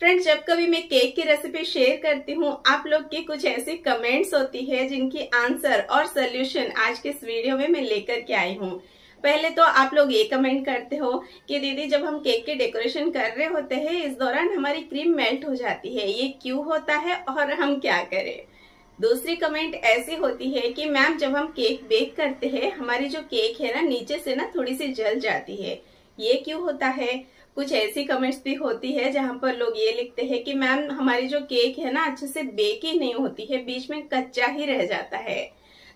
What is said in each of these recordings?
Friends, जब कभी मैं केक की रेसिपी शेयर करती हूँ, आप लोग की कुछ ऐसी कमेंट्स होती है जिनकी आंसर और सोल्यूशन आज के इस वीडियो में मैं लेकर के आई हूँ। पहले तो आप लोग ये कमेंट करते हो कि दीदी जब हम केक के डेकोरेशन कर रहे होते हैं इस दौरान हमारी क्रीम मेल्ट हो जाती है, ये क्यों होता है और हम क्या करें। दूसरी कमेंट ऐसी होती है कि मैम जब हम केक बेक करते हैं हमारी जो केक है ना नीचे से ना थोड़ी सी जल जाती है, ये क्यों होता है। कुछ ऐसी कमेंट्स भी होती है जहां पर लोग ये लिखते हैं कि मैम हमारी जो केक है ना अच्छे से बेक ही नहीं होती है, बीच में कच्चा ही रह जाता है।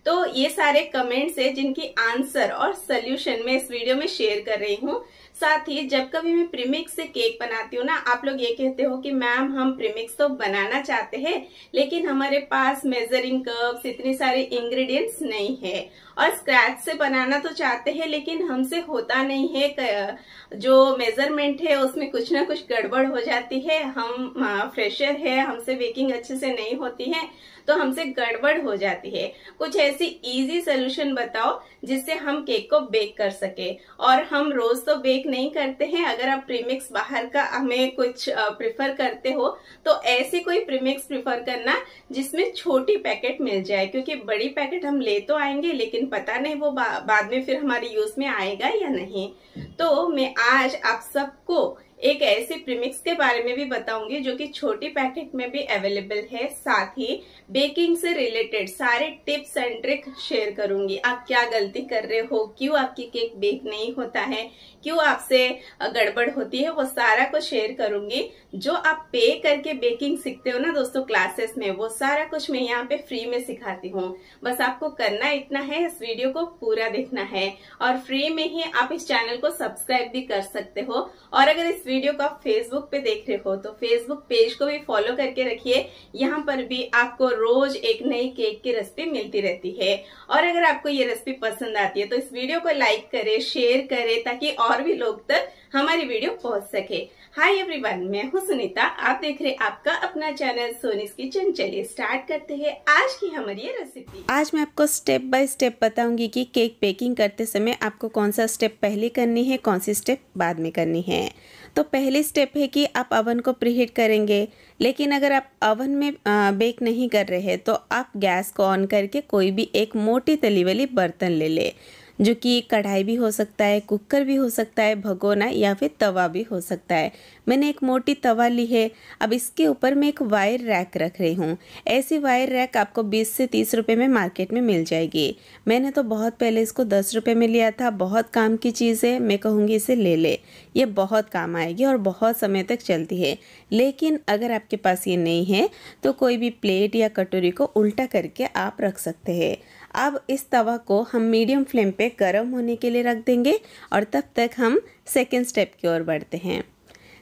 तो ये सारे कमेंट्स है जिनकी आंसर और सोल्यूशन मैं इस वीडियो में शेयर कर रही हूँ। साथ ही जब कभी मैं प्रीमिक्स से केक बनाती हूँ ना, आप लोग ये कहते हो कि मैम हम प्रीमिक्स तो बनाना चाहते हैं लेकिन हमारे पास मेजरिंग कप्स इतने सारे इंग्रेडिएंट्स नहीं है, और स्क्रैच से बनाना तो चाहते हैं लेकिन हमसे होता नहीं है, जो मेजरमेंट है उसमें कुछ ना कुछ गड़बड़ हो जाती है। हम फ्रेशर है, हमसे बेकिंग अच्छे से नहीं होती है तो हमसे गड़बड़ हो जाती है। कुछ ऐसी इजी सोल्यूशन बताओ जिससे हम केक को बेक कर सके। और हम रोज तो बेक नहीं करते हैं, अगर आप प्रीमिक्स बाहर का हमें कुछ प्रिफर करते हो तो ऐसी कोई प्रीमिक्स प्रिफर करना जिसमें छोटी पैकेट मिल जाए, क्योंकि बड़ी पैकेट हम ले तो आएंगे लेकिन पता नहीं वो बाद में फिर हमारे यूज में आएगा या नहीं। तो मैं आज आप सबको एक ऐसे प्रीमिक्स के बारे में भी बताऊंगी जो कि छोटी पैकेट में भी अवेलेबल है। साथ ही बेकिंग से रिलेटेड सारे टिप्स एंड ट्रिक शेयर करूंगी। आप क्या गलती कर रहे हो, क्यों आपकी केक बेक नहीं होता है, क्यों आपसे गड़बड़ होती है, वो सारा कुछ शेयर करूंगी। जो आप पे करके बेकिंग सीखते हो ना दोस्तों क्लासेस में, वो सारा कुछ मैं यहाँ पे फ्री में सिखाती हूँ। बस आपको करना इतना है, इस वीडियो को पूरा देखना है और फ्री में ही आप इस चैनल को सब्सक्राइब भी कर सकते हो। और अगर इस वीडियो को आप फेसबुक पे देख रहे हो तो फेसबुक पेज को भी फॉलो करके रखिए, यहाँ पर भी आपको रोज एक नई केक की रेसिपी मिलती रहती है। और अगर आपको ये रेसिपी पसंद आती है तो इस वीडियो को लाइक करें, शेयर करें ताकि और भी लोग तक हमारी वीडियो पहुंच सके। हाय एवरीवन, मैं हूँ सुनीता, आप देख रहे आपका अपना चैनल सोनीस किचन। चलिए स्टार्ट करते हैं आज की हमारी ये रेसिपी। आज मैं आपको स्टेप बाय स्टेप बताऊंगी कि केक बेकिंग करते समय आपको कौन सा स्टेप पहले करनी है, कौन सी स्टेप बाद में करनी है। तो पहली स्टेप है कि आप अवन को प्रीहीट करेंगे, लेकिन अगर आप अवन में बेक नहीं कर रहे हैं तो आप गैस को ऑन करके कोई भी एक मोटी तली वाली बर्तन ले ले, जो कि कढ़ाई भी हो सकता है, कुकर भी हो सकता है, भगोना या फिर तवा भी हो सकता है। मैंने एक मोटी तवा ली है। अब इसके ऊपर मैं एक वायर रैक रख रही हूँ। ऐसी वायर रैक आपको 20 से 30 रुपये में मार्केट में मिल जाएगी। मैंने तो बहुत पहले इसको 10 रुपये में लिया था। बहुत काम की चीज़ है, मैं कहूँगी इसे ले ले, ये बहुत काम आएगी और बहुत समय तक चलती है। लेकिन अगर आपके पास ये नहीं है तो कोई भी प्लेट या कटोरी को उल्टा करके आप रख सकते हैं। अब इस तवा को हम मीडियम फ्लेम पे गर्म होने के लिए रख देंगे और तब तक हम सेकेंड स्टेप की ओर बढ़ते हैं।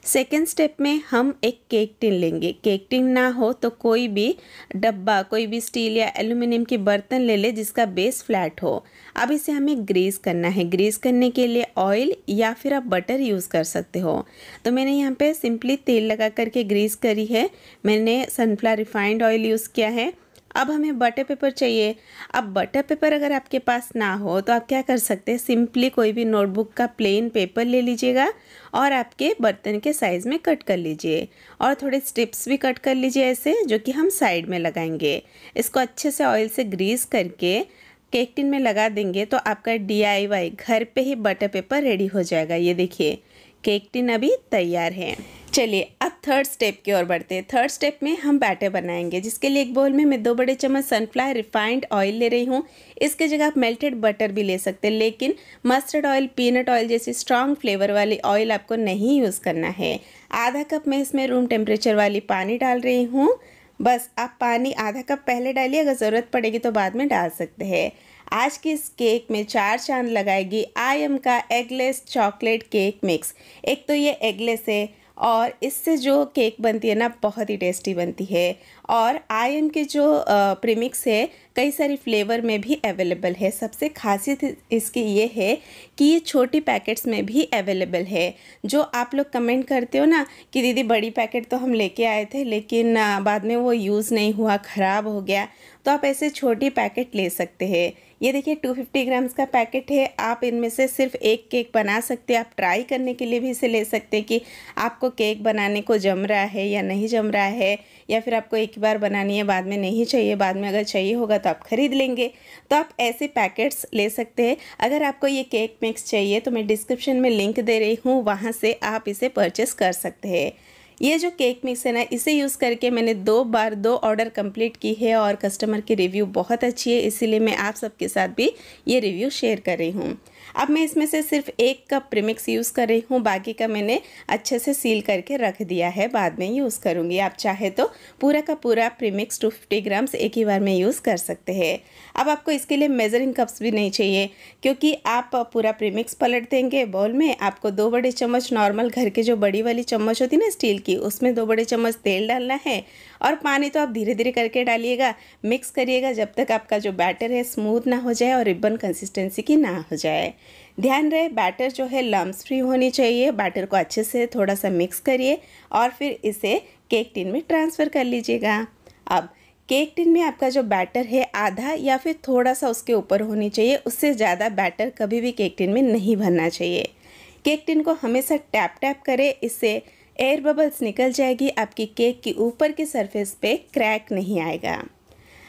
सेकेंड स्टेप में हम एक केक टिन लेंगे। केक टिन ना हो तो कोई भी डब्बा, कोई भी स्टील या एल्युमिनियम की बर्तन ले ले जिसका बेस फ्लैट हो। अब इसे हमें ग्रीस करना है। ग्रीस करने के लिए ऑयल या फिर आप बटर यूज़ कर सकते हो। तो मैंने यहाँ पे सिंपली तेल लगा करके ग्रीस करी है। मैंने सनफ्लावर रिफाइंड ऑयल यूज़ किया है। अब हमें बटर पेपर चाहिए। अब बटर पेपर अगर आपके पास ना हो तो आप क्या कर सकते हैं, सिंपली कोई भी नोटबुक का प्लेन पेपर ले लीजिएगा और आपके बर्तन के साइज़ में कट कर लीजिए और थोड़े स्ट्रिप्स भी कट कर लीजिए ऐसे, जो कि हम साइड में लगाएंगे। इसको अच्छे से ऑयल से ग्रीस करके केक टिन में लगा देंगे तो आपका DIY घर पे ही बटर पेपर रेडी हो जाएगा। ये देखिए केक टिन अभी तैयार है। चलिए अब थर्ड स्टेप की ओर बढ़ते हैं। थर्ड स्टेप में हम बैटर बनाएंगे, जिसके लिए एक बाउल में मैं 2 बड़े चम्मच सनफ्लावर रिफाइंड ऑयल ले रही हूँ। इसके जगह आप मेल्टेड बटर भी ले सकते हैं, लेकिन मस्टर्ड ऑयल, पीनट ऑयल जैसी स्ट्रॉन्ग फ्लेवर वाली ऑयल आपको नहीं यूज़ करना है। आधा कप मैं इसमें रूम टेम्परेचर वाली पानी डाल रही हूँ। बस आप पानी आधा कप पहले डालिए, अगर ज़रूरत पड़ेगी तो बाद में डाल सकते हैं। आज की इस केक में 4 चांद लगाएगी IM का एगलेस चॉकलेट केक मिक्स। एक तो ये एगलेस है और इससे जो केक बनती है ना बहुत ही टेस्टी बनती है। और IM के जो प्रीमिक्स है कई सारी फ्लेवर में भी अवेलेबल है। सबसे खासियत इसकी ये है कि ये छोटी पैकेट्स में भी अवेलेबल है। जो आप लोग कमेंट करते हो ना कि दीदी बड़ी पैकेट तो हम लेके आए थे लेकिन बाद में वो यूज़ नहीं हुआ, ख़राब हो गया, तो आप ऐसे छोटी पैकेट ले सकते हैं। ये देखिए 250 ग्राम्स का पैकेट है। आप इनमें से सिर्फ एक केक बना सकते हैं। आप ट्राई करने के लिए भी इसे ले सकते हैं कि आपको केक बनाने को जम रहा है या नहीं जम रहा है, या फिर आपको एक बार बनानी है, बाद में नहीं चाहिए, बाद में अगर चाहिए होगा तो आप ख़रीद लेंगे। तो आप ऐसे पैकेट्स ले सकते हैं। अगर आपको ये केक मिक्स चाहिए तो मैं डिस्क्रिप्शन में लिंक दे रही हूँ, वहाँ से आप इसे परचेस कर सकते हैं। ये जो केक मिक्स है ना, इसे यूज़ करके मैंने 2 बार 2 ऑर्डर कंप्लीट की है और कस्टमर की रिव्यू बहुत अच्छी है, इसीलिए मैं आप सबके साथ भी ये रिव्यू शेयर कर रही हूँ। अब मैं इसमें से सिर्फ 1 कप प्रीमिक्स यूज़ कर रही हूँ, बाकी का मैंने अच्छे से सील करके रख दिया है, बाद में यूज़ करूँगी। आप चाहे तो पूरा का पूरा प्रीमिक्स 250 ग्राम्स एक ही बार में यूज़ कर सकते हैं। अब आपको इसके लिए मेजरिंग कप्स भी नहीं चाहिए, क्योंकि आप पूरा प्रीमिक्स पलट देंगे बाउल में। आपको 2 बड़े चम्मच नॉर्मल घर के जो बड़ी वाली चम्मच होती है ना स्टील की, उसमें 2 बड़े चम्मच तेल डालना है और पानी तो आप धीरे धीरे करके डालिएगा। मिक्स करिएगा जब तक आपका जो बैटर है स्मूथ ना हो जाए और रिबन कंसिस्टेंसी की ना हो जाए। ध्यान रहे बैटर जो है लम्स फ्री होनी चाहिए। बैटर को अच्छे से थोड़ा सा मिक्स करिए और फिर इसे केक टिन में ट्रांसफ़र कर लीजिएगा। अब केक टिन में आपका जो बैटर है आधा या फिर थोड़ा सा उसके ऊपर होनी चाहिए, उससे ज़्यादा बैटर कभी भी केक टिन में नहीं भरना चाहिए। केक टिन को हमेशा टैप टैप करें, इससे एयर बबल्स निकल जाएगी, आपकी केक की ऊपर की सरफेस पे क्रैक नहीं आएगा।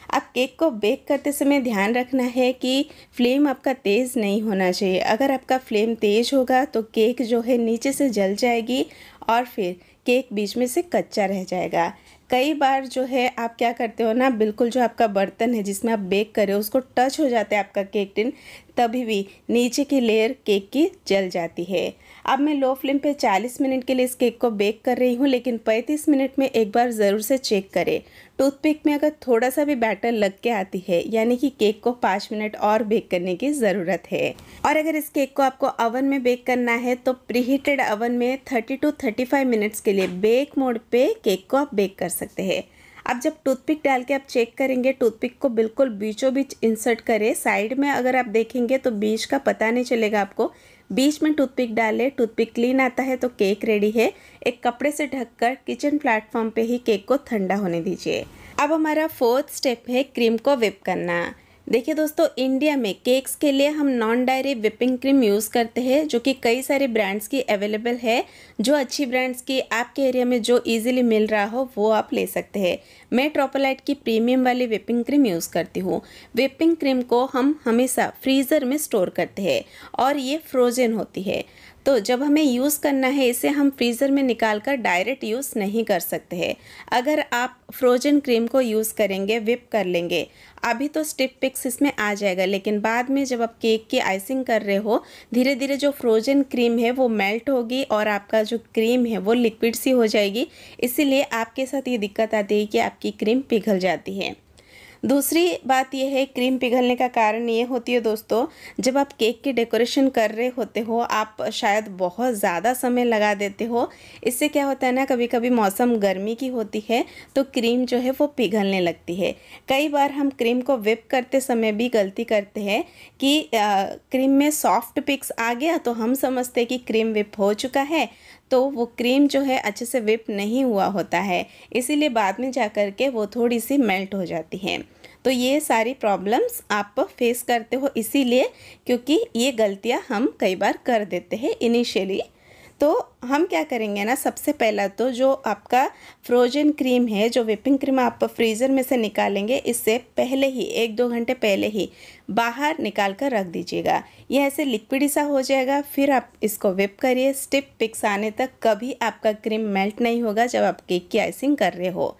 अब केक को बेक करते समय ध्यान रखना है कि फ्लेम आपका तेज़ नहीं होना चाहिए। अगर आपका फ्लेम तेज़ होगा तो केक जो है नीचे से जल जाएगी और फिर केक बीच में से कच्चा रह जाएगा। कई बार जो है आप क्या करते हो ना, बिल्कुल जो आपका बर्तन है जिसमें आप बेक कर रहे हो उसको टच हो जाता है आपका केक टिन, तभी भी नीचे की लेयर केक की जल जाती है। अब मैं लो फ्लेम पे 40 मिनट के लिए इस केक को बेक कर रही हूँ, लेकिन 35 मिनट में एक बार ज़रूर से चेक करें। टूथपिक में अगर थोड़ा सा भी बैटर लग के आती है, यानी कि केक को 5 मिनट और बेक करने की ज़रूरत है। और अगर इस केक को आपको ओवन में बेक करना है तो प्रीहीटेड ओवन में 30 to 35 मिनट्स के लिए बेक मोड पे केक को आप बेक कर सकते हैं। अब जब टूथपिक डाल के आप चेक करेंगे, टूथपिक को बिल्कुल बीचों बीच इंसर्ट करें। साइड में अगर आप देखेंगे तो बीच का पता नहीं चलेगा आपको। बीच में टूथपिक डालें, टूथपिक क्लीन आता है तो केक रेडी है। एक कपड़े से ढककर किचन प्लेटफॉर्म पे ही केक को ठंडा होने दीजिए। अब हमारा 4th स्टेप है क्रीम को विप करना। देखिए दोस्तों, इंडिया में केक्स के लिए हम non dairy whipping cream use करते हैं, जो कि कई सारे ब्रांड्स की अवेलेबल है। जो अच्छी ब्रांड्स की आपके एरिया में जो इजीली मिल रहा हो वो आप ले सकते हैं। मैं ट्रोपोलाइट की प्रीमियम वाली विपिंग क्रीम यूज़ करती हूँ। विपिंग क्रीम को हम हमेशा फ्रीज़र में स्टोर करते हैं और ये फ्रोज़न होती है, तो जब हमें यूज़ करना है इसे हम फ्रीज़र में निकाल कर डायरेक्ट यूज़ नहीं कर सकते हैं। अगर आप फ्रोजन क्रीम को यूज़ करेंगे, विप कर लेंगे, अभी तो स्टिप पिक्स इसमें आ जाएगा, लेकिन बाद में जब आप केक की आइसिंग कर रहे हो, धीरे धीरे जो फ्रोजन क्रीम है वो मेल्ट होगी और आपका जो क्रीम है वो लिक्विड सी हो जाएगी। इसीलिए आपके साथ ये दिक्कत आती है कि आपकी क्रीम पिघल जाती है। दूसरी बात यह है, क्रीम पिघलने का कारण ये होती है दोस्तों, जब आप केक की डेकोरेशन कर रहे होते हो, आप शायद बहुत ज़्यादा समय लगा देते हो। इससे क्या होता है ना, कभी कभी मौसम गर्मी की होती है तो क्रीम जो है वो पिघलने लगती है। कई बार हम क्रीम को विप करते समय भी गलती करते हैं कि क्रीम में सॉफ्ट पिक्स आ गया तो हम समझते हैं कि क्रीम विप हो चुका है, तो वो क्रीम जो है अच्छे से विप नहीं हुआ होता है, इसीलिए बाद में जा कर के वो थोड़ी सी मेल्ट हो जाती है। तो ये सारी प्रॉब्लम्स आप फेस करते हो इसीलिए, क्योंकि ये गलतियां हम कई बार कर देते हैं इनिशियली। तो हम क्या करेंगे ना, सबसे पहला तो जो आपका फ्रोजन क्रीम है, जो विपिंग क्रीम आप फ्रीज़र में से निकालेंगे, इससे पहले ही 1-2 घंटे पहले ही बाहर निकाल कर रख दीजिएगा। यह ऐसे लिक्विड सा हो जाएगा, फिर आप इसको विप करिए। स्टिप पिक्स आने तक कभी आपका क्रीम मेल्ट नहीं होगा जब आप केक की आइसिंग कर रहे हो।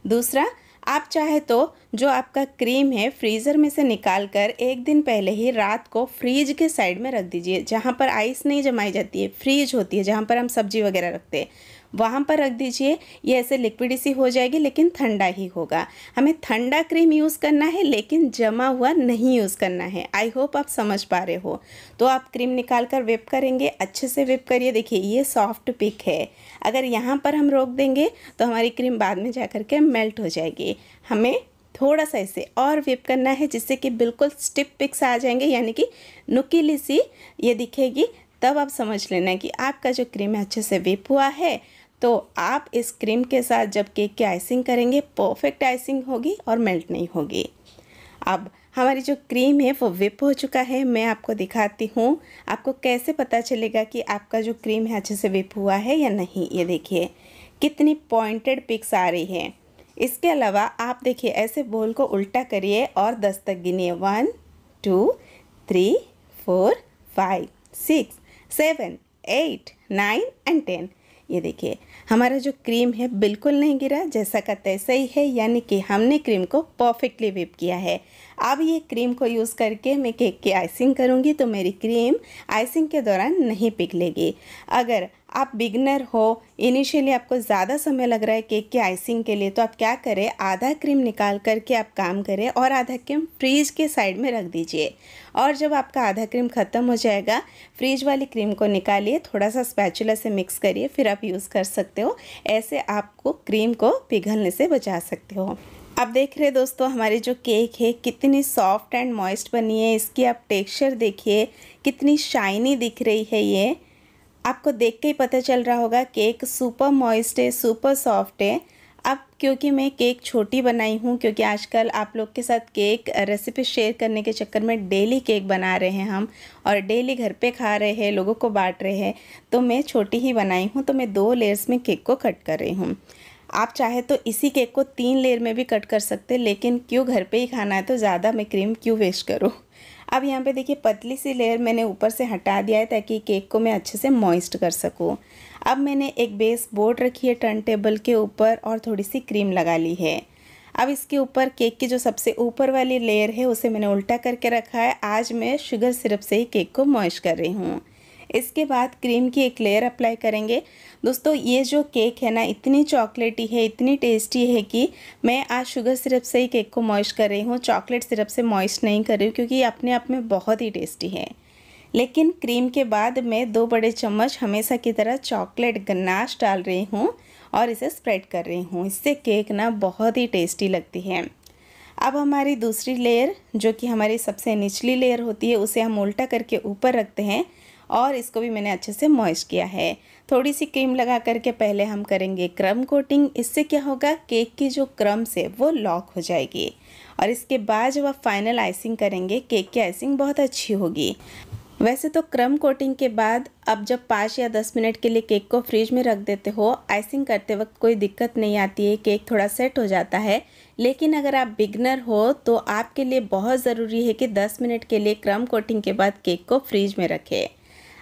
दूसरा, आप चाहे तो जो आपका क्रीम है फ्रीज़र में से निकाल कर 1 दिन पहले ही रात को फ्रीज के साइड में रख दीजिए, जहाँ पर आइस नहीं जमाई जाती है, फ्रीज होती है जहाँ पर हम सब्जी वगैरह रखते हैं, वहाँ पर रख दीजिए। ये ऐसे लिक्विड सी हो जाएगी, लेकिन ठंडा ही होगा। हमें ठंडा क्रीम यूज़ करना है, लेकिन जमा हुआ नहीं यूज़ करना है। आई होप आप समझ पा रहे हो। तो आप क्रीम निकाल कर विप करेंगे, अच्छे से विप करिए। देखिए ये सॉफ्ट पिक है, अगर यहाँ पर हम रोक देंगे तो हमारी क्रीम बाद में जा कर के मेल्ट हो जाएगी। हमें थोड़ा सा इसे और विप करना है, जिससे कि बिल्कुल स्टिप पिक्स आ जाएंगे, यानी कि नुकीली सी ये दिखेगी। तब आप समझ लेना कि आपका जो क्रीम है अच्छे से विप हुआ है। तो आप इस क्रीम के साथ जब केक की आइसिंग करेंगे, परफेक्ट आइसिंग होगी और मेल्ट नहीं होगी। अब हमारी जो क्रीम है वो विप हो चुका है। मैं आपको दिखाती हूँ आपको कैसे पता चलेगा कि आपका जो क्रीम है अच्छे से विप हुआ है या नहीं। ये देखिए कितनी पॉइंटेड पिक्स आ रही है। इसके अलावा आप देखिए ऐसे बोल को उल्टा करिए और 10 तक गिनिए। 1 2 3 4 5 6 7 8 9 एंड 10। ये देखिए हमारा जो क्रीम है बिल्कुल नहीं गिरा, जैसा का तैसा ही है, यानी कि हमने क्रीम को परफेक्टली विप किया है। अब ये क्रीम को यूज़ करके मैं केक की आइसिंग करूँगी तो मेरी क्रीम आइसिंग के दौरान नहीं पिघलेगी। अगर आप बिगनर हो, इनिशियली आपको ज़्यादा समय लग रहा है केक की आइसिंग के लिए, तो आप क्या करें, आधा क्रीम निकाल करके आप काम करें और आधा क्रीम फ्रीज के साइड में रख दीजिए। और जब आपका आधा क्रीम ख़त्म हो जाएगा, फ्रीज वाली क्रीम को निकालिए, थोड़ा सा स्पैचुला से मिक्स करिए, फिर आप यूज़ कर सकते हो। ऐसे आपको क्रीम को पिघलने से बचा सकते हो। अब देख रहे दोस्तों हमारी जो केक है कितनी सॉफ्ट एंड मॉइस्ट बनी है। इसकी आप टेक्सचर देखिए कितनी शाइनी दिख रही है। ये आपको देख के ही पता चल रहा होगा केक सुपर मॉइस्ट है, सुपर सॉफ्ट है। अब क्योंकि मैं केक छोटी बनाई हूँ, क्योंकि आजकल आप लोग के साथ केक रेसिपी शेयर करने के चक्कर में डेली केक बना रहे हैं हम, और डेली घर पे खा रहे हैं, लोगों को बांट रहे हैं, तो मैं छोटी ही बनाई हूँ। तो मैं 2 लेयर्स में केक को कट कर रही हूँ। आप चाहे तो इसी केक को 3 लेयर में भी कट कर सकते, लेकिन क्यों घर पे ही खाना है तो ज़्यादा मैं क्रीम क्यों वेस्ट करूँ। अब यहाँ पे देखिए पतली सी लेयर मैंने ऊपर से हटा दिया है ताकि केक को मैं अच्छे से मॉइस्ट कर सकूँ। अब मैंने एक बेस बोर्ड रखी है टर्न टेबल के ऊपर और थोड़ी सी क्रीम लगा ली है। अब इसके ऊपर केक की जो सबसे ऊपर वाली लेयर है उसे मैंने उल्टा करके रखा है। आज मैं शुगर सिरप से ही केक को मॉइस्ट कर रही हूँ। इसके बाद क्रीम की एक लेयर अप्लाई करेंगे। दोस्तों ये जो केक है ना इतनी चॉकलेटी है, इतनी टेस्टी है कि मैं आज शुगर सिरप से ही केक को मॉइस्ट कर रही हूँ, चॉकलेट सिरप से मॉइस्ट नहीं कर रही हूँ, क्योंकि ये अपने आप में बहुत ही टेस्टी है। लेकिन क्रीम के बाद मैं 2 बड़े चम्मच हमेशा की तरह चॉकलेट गनाश डाल रही हूँ और इसे स्प्रेड कर रही हूँ। इससे केक ना बहुत ही टेस्टी लगती है। अब हमारी दूसरी लेयर जो कि हमारी सबसे निचली लेयर होती है उसे हम उल्टा करके ऊपर रखते हैं और इसको भी मैंने अच्छे से मॉइस्ट किया है। थोड़ी सी क्रीम लगा करके पहले हम करेंगे क्रम कोटिंग। इससे क्या होगा, केक की जो क्रम्स है वो लॉक हो जाएगी और इसके बाद जब आप फाइनल आइसिंग करेंगे केक की आइसिंग बहुत अच्छी होगी। वैसे तो क्रम कोटिंग के बाद अब जब 5 या 10 मिनट के लिए केक को फ्रिज में रख देते हो, आइसिंग करते वक्त कोई दिक्कत नहीं आती है, केक थोड़ा सेट हो जाता है। लेकिन अगर आप बिगनर हो तो आपके लिए बहुत ज़रूरी है कि 10 मिनट के लिए क्रम कोटिंग के बाद केक को फ्रिज में रखें।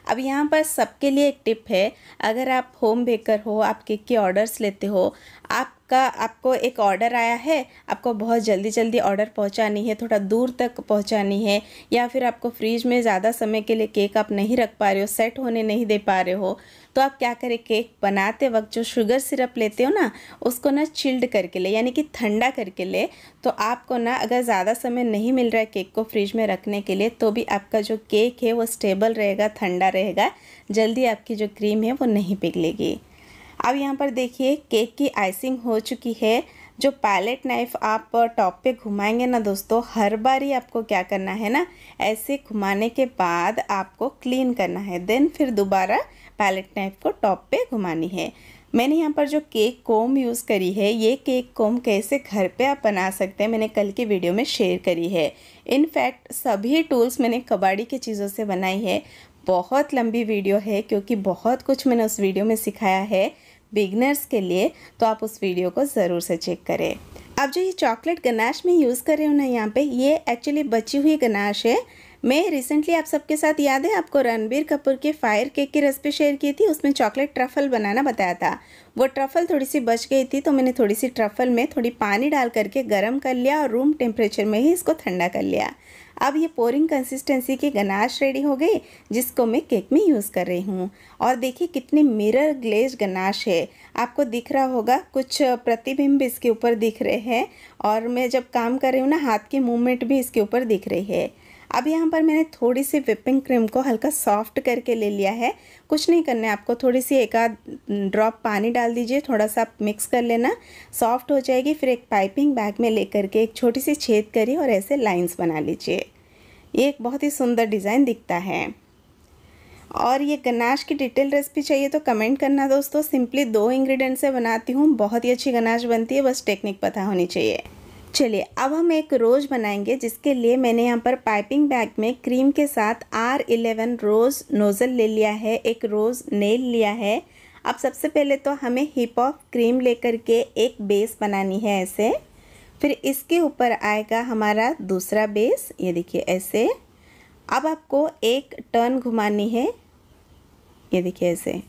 अब यहाँ पर सबके लिए एक टिप है, अगर आप होम बेकर हो, आप केक के ऑर्डर्स लेते हो, आपको एक ऑर्डर आया है, आपको बहुत जल्दी ऑर्डर पहुँचानी है, थोड़ा दूर तक पहुँचानी है, या फिर आपको फ्रीज में ज़्यादा समय के लिए केक आप नहीं रख पा रहे हो, सेट होने नहीं दे पा रहे हो, तो आप क्या करें, केक बनाते वक्त जो शुगर सिरप लेते हो ना उसको ना चिल्ड करके ले, यानी कि ठंडा करके ले। तो आपको ना अगर ज़्यादा समय नहीं मिल रहा है केक को फ्रिज में रखने के लिए, तो भी आपका जो केक है वो स्टेबल रहेगा, ठंडा रहेगा, जल्दी आपकी जो क्रीम है वो नहीं पिघलेगी। अब यहाँ पर देखिए केक की आइसिंग हो चुकी है। जो पैलेट नाइफ़ आप टॉप पे घुमाएंगे ना दोस्तों, हर बार ही आपको क्या करना है ना, ऐसे घुमाने के बाद आपको क्लीन करना है, देन फिर दोबारा पैलेट नाइफ़ को टॉप पे घुमानी है। मैंने यहाँ पर जो केक कोम यूज़ करी है, ये केक कोम कैसे घर पे आप बना सकते हैं मैंने कल की वीडियो में शेयर करी है। इनफैक्ट सभी टूल्स मैंने कबाड़ी की चीज़ों से बनाई है। बहुत लंबी वीडियो है क्योंकि बहुत कुछ मैंने उस वीडियो में सिखाया है बिगनर्स के लिए, तो आप उस वीडियो को ज़रूर से चेक करें। अब जो ये चॉकलेट गनाश में यूज़ कर रही हूँ ना यहाँ पे, ये एक्चुअली बची हुई गनाश है। मैं रिसेंटली आप सबके साथ याद है आपको रणबीर कपूर के फायर केक की रेसिपी शेयर की थी, उसमें चॉकलेट ट्रफल बनाना बताया था। वो ट्रफल थोड़ी सी बच गई थी तो मैंने थोड़ी सी ट्रफल में थोड़ी पानी डाल करके गर्म कर लिया और रूम टेम्परेचर में ही इसको ठंडा कर लिया। अब ये पोरिंग कंसिस्टेंसी की गनाश रेडी हो गई, जिसको मैं केक में यूज़ कर रही हूँ। और देखिए कितनी मिरर ग्लेज गनाश है, आपको दिख रहा होगा, कुछ प्रतिबिंब इसके ऊपर दिख रहे हैं, और मैं जब काम कर रही हूँ ना हाथ की मूवमेंट भी इसके ऊपर दिख रही है। अब यहाँ पर मैंने थोड़ी सी व्हिपिंग क्रीम को हल्का सॉफ्ट करके ले लिया है। कुछ नहीं करना है आपको, थोड़ी सी एक आध ड्रॉप पानी डाल दीजिए, थोड़ा सा मिक्स कर लेना, सॉफ्ट हो जाएगी। फिर एक पाइपिंग बैग में लेकर के एक छोटी सी छेद करिए और ऐसे लाइंस बना लीजिए। ये एक बहुत ही सुंदर डिज़ाइन दिखता है। और ये गनाश की डिटेल रेसिपी चाहिए तो कमेंट करना दोस्तों। सिंपली 2 इंग्रेडिएंट से बनाती हूँ, बहुत ही अच्छी गनाश बनती है, बस टेक्निक पता होनी चाहिए। चलिए अब हम एक रोज़ बनाएंगे, जिसके लिए मैंने यहाँ पर पाइपिंग बैग में क्रीम के साथ R11 रोज़ नोज़ल ले लिया है, एक रोज़ नेल लिया है। अब सबसे पहले तो हमें हिप ऑफ क्रीम लेकर के एक बेस बनानी है ऐसे, फिर इसके ऊपर आएगा हमारा दूसरा बेस, ये देखिए ऐसे। अब आपको एक टर्न घुमानी है, ये देखिए ऐसे।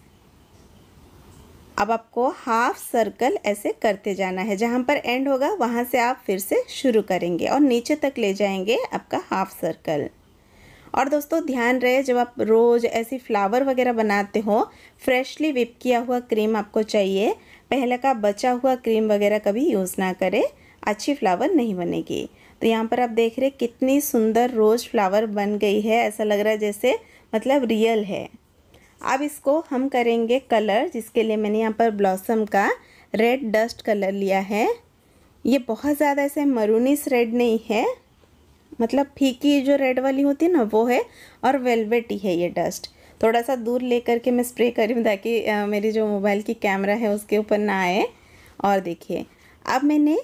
अब आपको हाफ सर्कल ऐसे करते जाना है, जहाँ पर एंड होगा वहाँ से आप फिर से शुरू करेंगे और नीचे तक ले जाएंगे आपका हाफ सर्कल। और दोस्तों ध्यान रहे, जब आप रोज़ ऐसी फ्लावर वगैरह बनाते हो, फ्रेशली विप किया हुआ क्रीम आपको चाहिए। पहले का बचा हुआ क्रीम वगैरह कभी यूज़ ना करें, अच्छी फ्लावर नहीं बनेगी। तो यहाँ पर आप देख रहे कितनी सुंदर रोज़ फ्लावर बन गई है, ऐसा लग रहा है जैसे मतलब रियल है। अब इसको हम करेंगे कलर, जिसके लिए मैंने यहाँ पर ब्लॉसम का रेड डस्ट कलर लिया है। ये बहुत ज़्यादा ऐसे मरूनिस रेड नहीं है, मतलब फीकी जो रेड वाली होती है ना वो है, और वेलवेटी है ये डस्ट। थोड़ा सा दूर लेकर के मैं स्प्रे करी हूँ ताकि मेरी जो मोबाइल की कैमरा है उसके ऊपर ना आए। और देखिए अब मैंने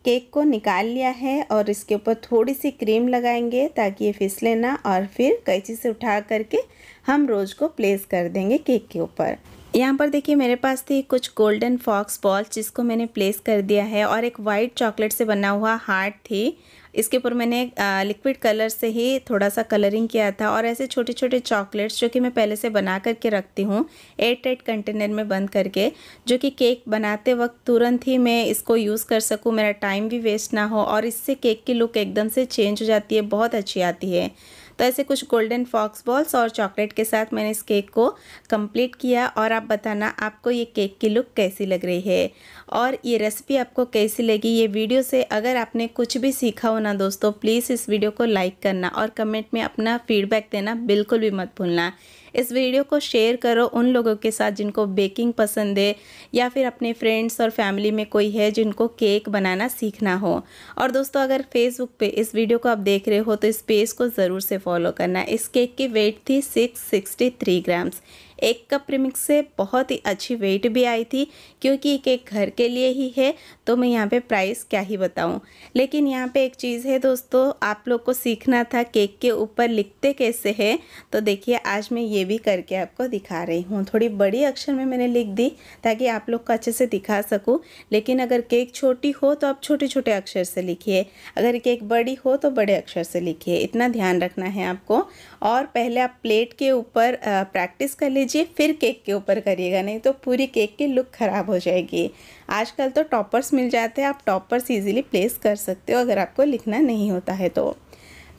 केक को निकाल लिया है और इसके ऊपर थोड़ी सी क्रीम लगाएंगे ताकि ये फिसले ना, और फिर कैंची से उठा करके हम रोज़ को प्लेस कर देंगे केक के ऊपर। यहाँ पर देखिए मेरे पास थी कुछ गोल्डन फॉक्स बॉल, जिसको मैंने प्लेस कर दिया है, और एक वाइट चॉकलेट से बना हुआ हार्ट थी। इसके ऊपर मैंने लिक्विड कलर से ही थोड़ा सा कलरिंग किया था। और ऐसे छोटे छोटे चॉकलेट्स जो कि मैं पहले से बना करके रखती हूँ एयरटाइट कंटेनर में बंद करके, जो कि केक बनाते वक्त तुरंत ही मैं इसको यूज़ कर सकूँ, मेरा टाइम भी वेस्ट ना हो, और इससे केक की लुक एकदम से चेंज हो जाती है, बहुत अच्छी आती है। तो ऐसे कुछ गोल्डन फॉक्स बॉल्स और चॉकलेट के साथ मैंने इस केक को कंप्लीट किया। और आप बताना आपको ये केक की लुक कैसी लग रही है, और ये रेसिपी आपको कैसी लगी। ये वीडियो से अगर आपने कुछ भी सीखा हो ना दोस्तों, प्लीज़ इस वीडियो को लाइक करना और कमेंट में अपना फीडबैक देना बिल्कुल भी मत भूलना। इस वीडियो को शेयर करो उन लोगों के साथ जिनको बेकिंग पसंद है, या फिर अपने फ्रेंड्स और फैमिली में कोई है जिनको केक बनाना सीखना हो। और दोस्तों अगर फेसबुक पे इस वीडियो को आप देख रहे हो तो इस पेज को ज़रूर से फॉलो करना। इस केक की वेट थी 663 ग्राम्स। एक कप प्रीमिक्स से बहुत ही अच्छी वेट भी आई थी, क्योंकि ये केक घर के लिए ही है तो मैं यहाँ पे प्राइस क्या ही बताऊँ। लेकिन यहाँ पे एक चीज़ है दोस्तों, आप लोग को सीखना था केक के ऊपर लिखते कैसे हैं। तो देखिए आज मैं ये भी करके आपको दिखा रही हूँ। थोड़ी बड़ी अक्षर में मैंने लिख दी ताकि आप लोग को अच्छे से दिखा सकूँ। लेकिन अगर केक छोटी हो तो आप छोटे छोटे अक्षर से लिखिए, अगर केक बड़ी हो तो बड़े अक्षर से लिखिए, इतना ध्यान रखना है आपको। और पहले आप प्लेट के ऊपर प्रैक्टिस कर लीजिए, फिर केक के ऊपर करिएगा, नहीं तो पूरी केक की लुक ख़राब हो जाएगी। आजकल तो टॉपर्स मिल जाते हैं, आप टॉपर्स इजीली प्लेस कर सकते हो अगर आपको लिखना नहीं होता है तो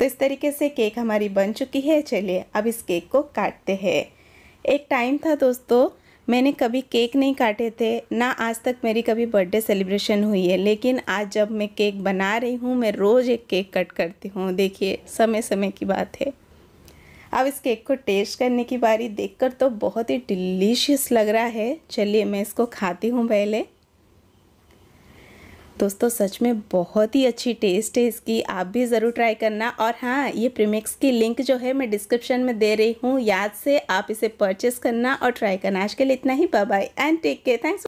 इस तरीके से केक हमारी बन चुकी है। चलिए अब इस केक को काटते हैं। एक टाइम था दोस्तों मैंने कभी केक नहीं काटे थे, ना आज तक मेरी कभी बर्थडे सेलिब्रेशन हुई है, लेकिन आज जब मैं केक बना रही हूँ मैं रोज़ एक केक कट करती हूँ। देखिए समय समय की बात है। अब इस केक को टेस्ट करने की बारी, देखकर तो बहुत ही डिलीशियस लग रहा है। चलिए मैं इसको खाती हूँ पहले। दोस्तों सच में बहुत ही अच्छी टेस्ट है इसकी, आप भी ज़रूर ट्राई करना। और हाँ, ये प्रीमिक्स की लिंक जो है मैं डिस्क्रिप्शन में दे रही हूँ, याद से आप इसे परचेस करना और ट्राई करना। आज के लिए इतना ही, bye bye and take care. Thanks.